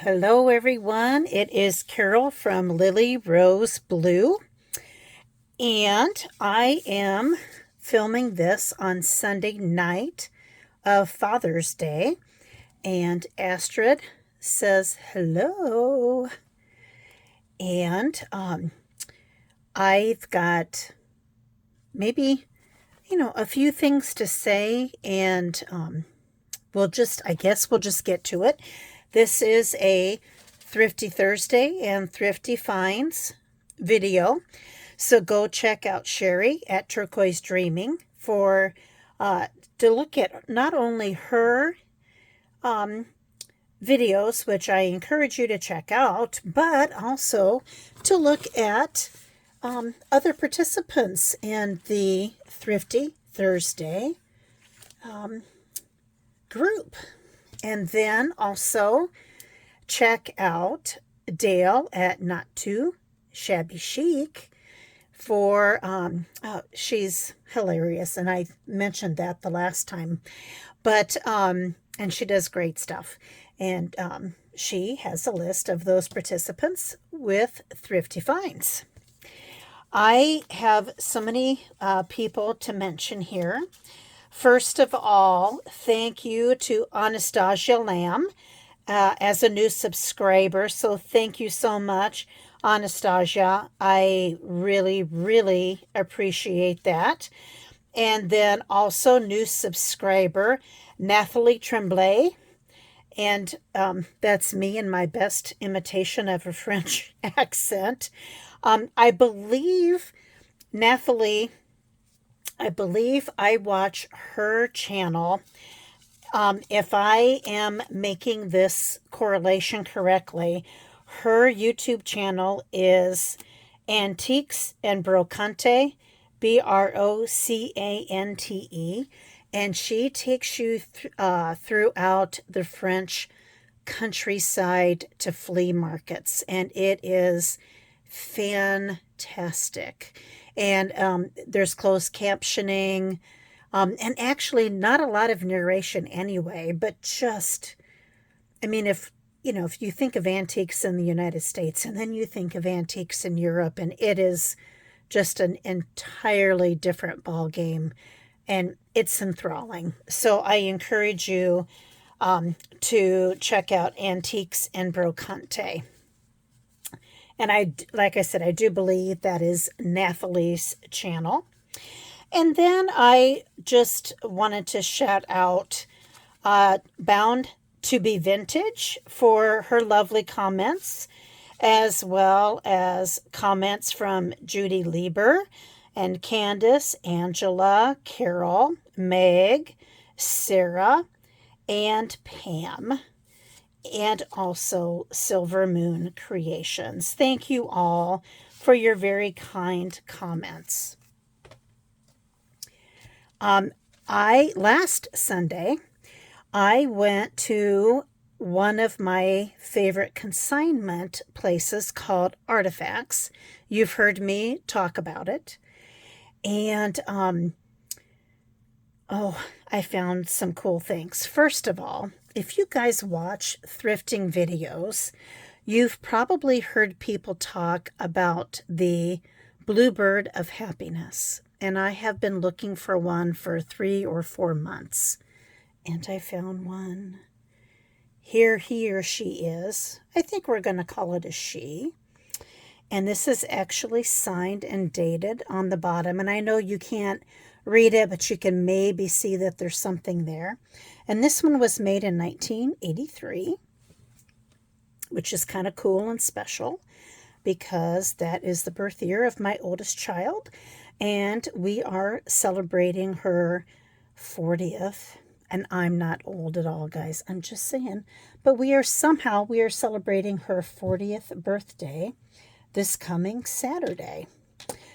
Hello, everyone. It is Carol from Lily Rose Blue, and I am filming this on Sunday night of Father's Day. And Astrid says hello, and I've got maybe a few things to say, and I guess we'll just get to it. This is a Thrifty Thursday and Thrifty Finds video. So go check out Sherry at Turquoise Dreaming for to look at not only her videos, which I encourage you to check out, but also to look at other participants in the Thrifty Thursday group. And then also check out Dale at Not Too Shabby Chic for, she's hilarious, and I mentioned that the last time. But, and she does great stuff. And she has a list of those participants with Thrifty Finds. I have so many people to mention here. First of all, thank you to Anastasia Lamb as a new subscriber. So thank you so much, Anastasia. I really, really appreciate that. And then also new subscriber, Nathalie Tremblay. And that's me in my best imitation of a French accent. I believe Nathalie... I believe I watch her channel. If I am making this correlation correctly, her YouTube channel is Antiques and Brocante, Brocante, and she takes you throughout the French countryside to flea markets, and it is fantastic. And there's closed captioning, and actually not a lot of narration anyway, but just, I mean, if you think of antiques in the United States and then you think of antiques in Europe, and it is just an entirely different ball game, and it's enthralling. So I encourage you to check out Antiques and Brocante. And like I said, I do believe that is Nathalie's channel. And then I just wanted to shout out Bound to Be Vintage for her lovely comments, as well as comments from Judy Lieber and Candace, Angela, Carol, Meg, Sarah, and Pam, and also Silver Moon Creations. Thank you all for your very kind comments. Last Sunday, I went to one of my favorite consignment places called Artifacts. You've heard me talk about it. And, I found some cool things. First of all, if you guys watch thrifting videos, you've probably heard people talk about the Bluebird of Happiness. And I have been looking for one for 3 or 4 months. And I found one. Here he or she is. I think we're going to call it a she. And this is actually signed and dated on the bottom. And I know you can't read it, but you can maybe see that there's something there. And this one was made in 1983, which is kind of cool and special because that is the birth year of my oldest child. And we are celebrating her 40th. And I'm not old at all, guys. I'm just saying. But we are celebrating her 40th birthday this coming Saturday.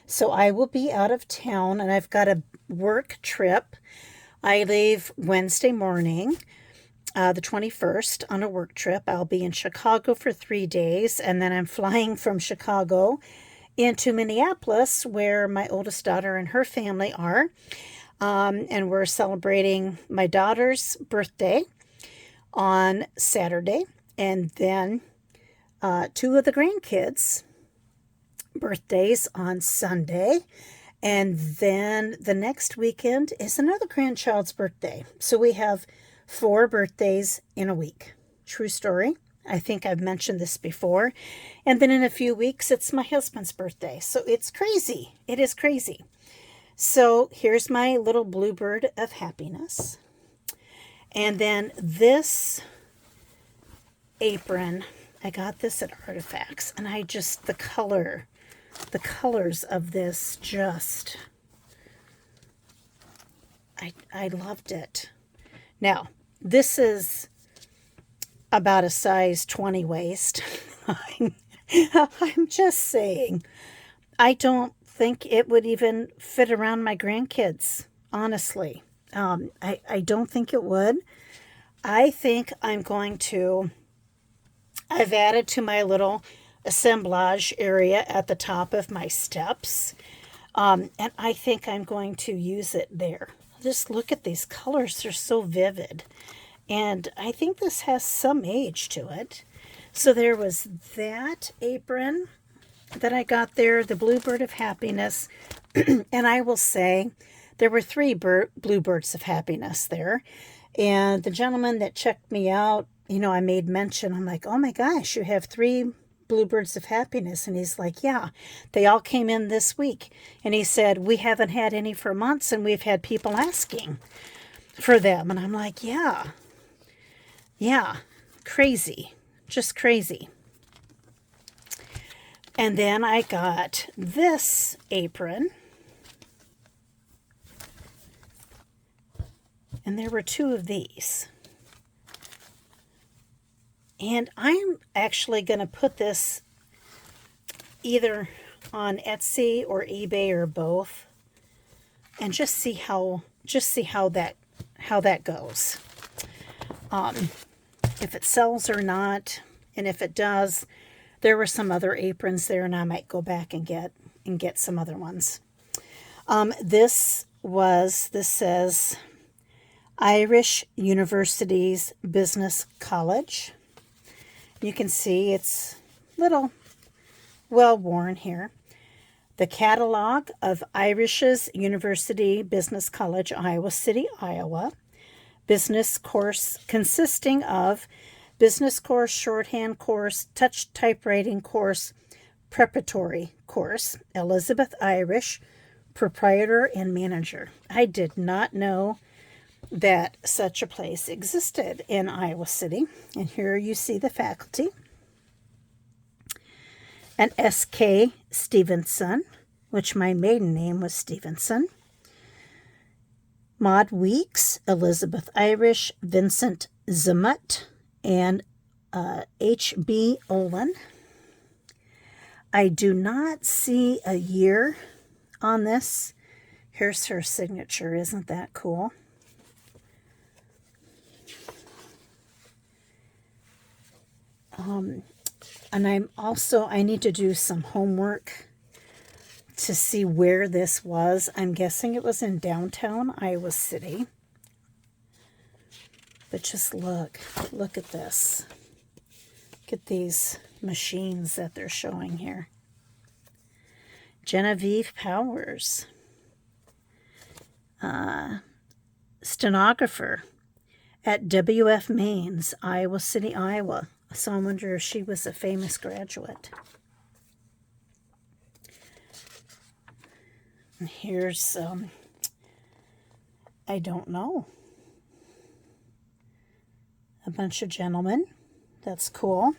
So I will be out of town, and I've got a work trip. I leave Wednesday morning, the 21st, on a work trip. I'll be in Chicago for 3 days, and then I'm flying from Chicago into Minneapolis, where my oldest daughter and her family are. And we're celebrating my daughter's birthday on Saturday. And then two of the grandkids' birthdays on Sunday. And then the next weekend is another grandchild's birthday. So we have 4 birthdays in a week. True story. I think I've mentioned this before. And then in a few weeks, it's my husband's birthday. So it's crazy. It is crazy. So here's my little bluebird of happiness. And then this apron, I got this at Artifacts. And I just, the colors of this just, I loved it. Now, this is about a size 20 waist. I'm just saying, I don't think it would even fit around my grandkids, honestly. I don't think it would. I think I'm going to, I've added to my little assemblage area at the top of my steps. And I think I'm going to use it there. Just look at these colors. They're so vivid. And I think this has some age to it. So there was that apron that I got there, the Bluebird of Happiness. And I will say there were 3 Bluebirds of Happiness there. And the gentleman that checked me out, you know, I made mention. I'm like, oh my gosh, you have 3 Bluebirds of Happiness. And he's like, yeah, they all came in this week. And he said, we haven't had any for months, and we've had people asking for them. And I'm like, yeah, crazy, just crazy. And then I got this apron. And there were 2 of these. And I'm actually going to put this either on Etsy or eBay or both, and just see how that goes. If it sells or not, and if it does, there were some other aprons there, and I might go back and get some other ones. This says Irish University's Business College. You can see it's little well worn here. The catalog of Irish's University Business College, Iowa City, Iowa. Business course consisting of business course, shorthand course, touch typewriting course, preparatory course. Elizabeth Irish, proprietor and manager. I did not know that such a place existed in Iowa City. And here you see the faculty. And S.K. Stevenson, which my maiden name was Stevenson. Maud Weeks, Elizabeth Irish, Vincent Zimut, and H.B. Olin. I do not see a year on this. Here's her signature. Isn't that cool? And I need to do some homework to see where this was. I'm guessing it was in downtown Iowa City. But just look at this. Look at these machines that they're showing here. Genevieve Powers, stenographer at W.F. Maine's, Iowa City, Iowa. So I wonder if she was a famous graduate. And here's, I don't know, a bunch of gentlemen. That's cool.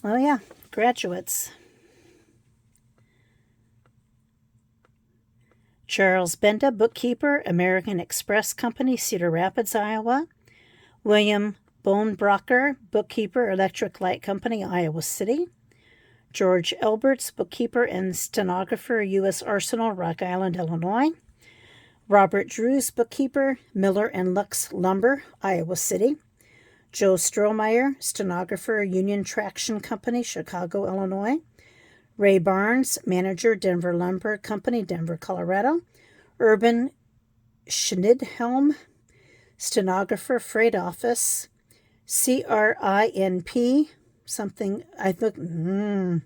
Oh yeah, graduates. Charles Benda, bookkeeper, American Express Company, Cedar Rapids, Iowa. William Bonebrocker, bookkeeper, Electric Light Company, Iowa City. George Elberts, bookkeeper and stenographer, U.S. Arsenal, Rock Island, Illinois. Robert Drews, bookkeeper, Miller and Lux Lumber, Iowa City. Joe Strohmeyer, stenographer, Union Traction Company, Chicago, Illinois. Ray Barnes, manager, Denver Lumber Company, Denver, Colorado. Urban Schnidhelm, stenographer, freight office, CRINP, something, I don't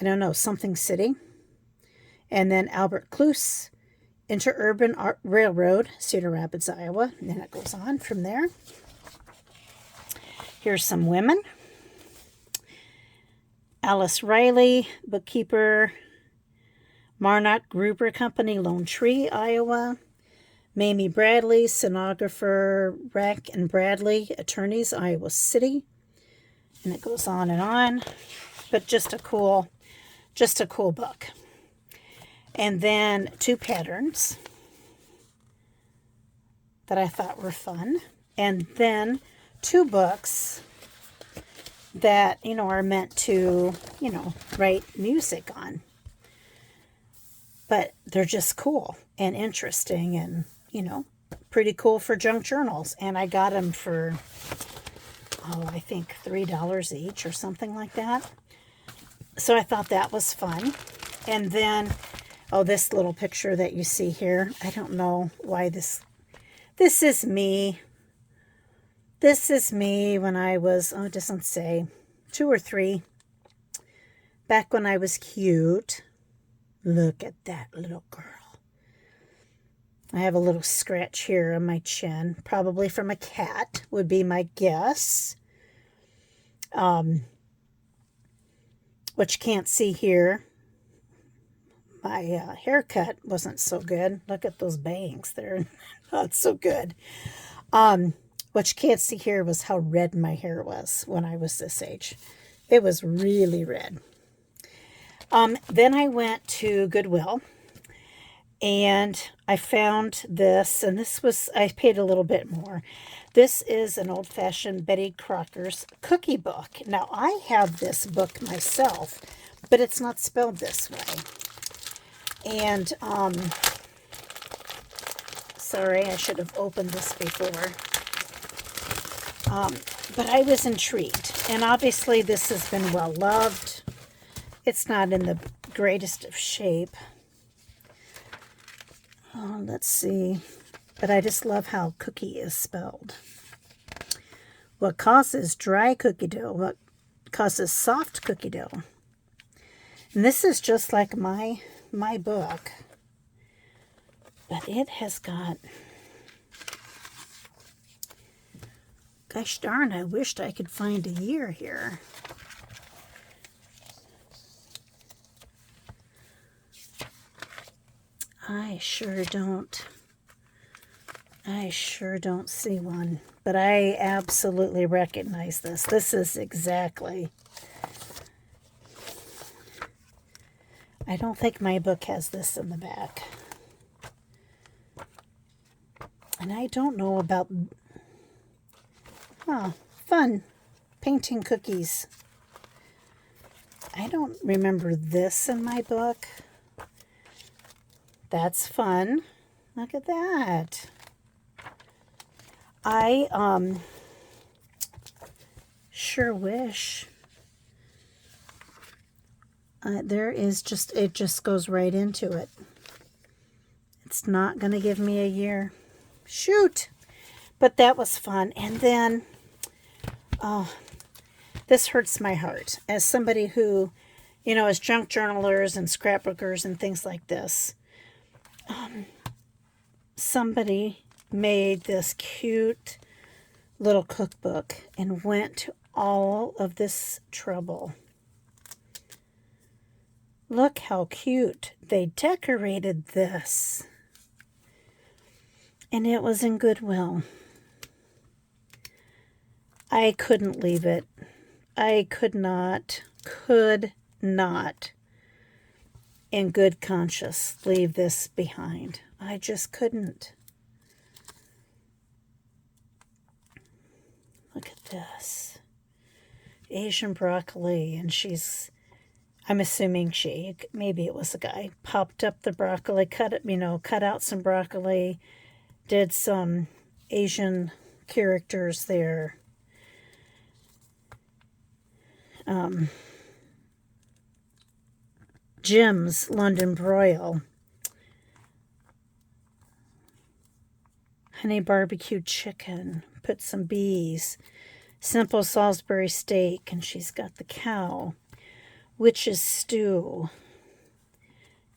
know, something city. And then Albert Cluse, Interurban Railroad, Cedar Rapids, Iowa. And then it goes on from there. Here's some women. Alice Riley, bookkeeper, Marnock Gruber Company, Lone Tree, Iowa. Mamie Bradley, stenographer, Rack and Bradley, attorneys, Iowa City. And it goes on, but just a cool book. And then 2 patterns that I thought were fun. And then 2 books that, are meant to, write music on. But they're just cool and interesting and, pretty cool for junk journals. And I got them for, I think $3 each or something like that. So I thought that was fun. And then, this little picture that you see here, I don't know why this is me. This is me when I was, it doesn't say, 2 or 3. Back when I was cute. Look at that little girl. I have a little scratch here on my chin, probably from a cat, would be my guess. What you can't see here, my haircut wasn't so good. Look at those bangs. They're not so good. What you can't see here was how red my hair was when I was this age. It was really red. Then I went to Goodwill, and I found this, and I paid a little bit more. This is an old-fashioned Betty Crocker's cookie book. Now, I have this book myself, but it's not spelled this way. And, sorry, I should have opened this before. But I was intrigued, and obviously this has been well loved. It's not in the greatest of shape. Let's see. But I just love how cookie is spelled. What causes dry cookie dough? What causes soft cookie dough? And this is just like my book. But it has got... Gosh darn, I wished I could find a year here. I sure don't see one, but I absolutely recognize this. This is exactly. I don't think my book has this in the back. And I don't know about, fun, painting cookies. I don't remember this in my book. That's fun. Look at that. I sure wish it just goes right into it. It's not going to give me a year. Shoot. But that was fun. And then, this hurts my heart. As somebody who, is junk journalers and scrapbookers and things like this, somebody made this cute little cookbook and went to all of this trouble. Look how cute they decorated this. And it was in Goodwill. I couldn't leave it. I could not, in good conscience, leave this behind. I just couldn't. Look at this. Asian broccoli, and I'm assuming maybe it was a guy, popped up the broccoli, cut out some broccoli, did some Asian characters there. Jim's London Broil. honey barbecue chicken. Put some bees. Simple Salisbury steak, and she's got the cow. Witch's stew.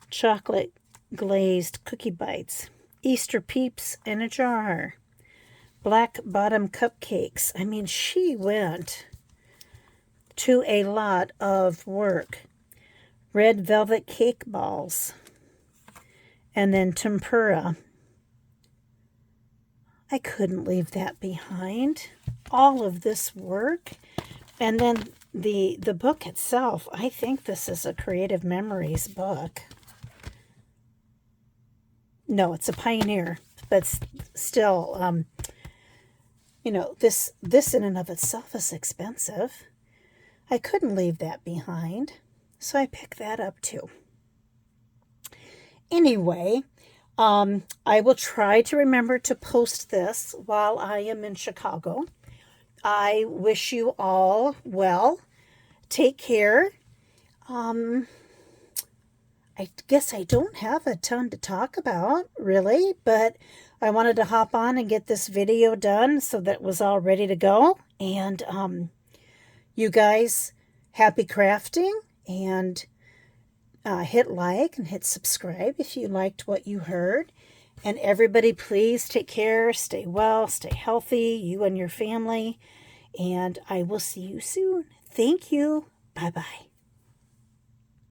Chocolate glazed cookie bites. Easter peeps in a jar. Black bottom cupcakes. I mean, she went to a lot of work. Red velvet cake balls. And then tempura. I couldn't leave that behind. All of this work. And then the book itself. I think this is a Creative Memories book. No, it's a Pioneer, but still, you know, this in and of itself is expensive. I couldn't leave that behind, so I picked that up too. Anyway, I will try to remember to post this while I am in Chicago. I wish you all well. Take care. I guess I don't have a ton to talk about, really, but I wanted to hop on and get this video done so that it was all ready to go. And you guys, happy crafting, and hit like and hit subscribe if you liked what you heard. And everybody, please take care, stay well, stay healthy, you and your family, and I will see you soon. Thank you. Bye-bye.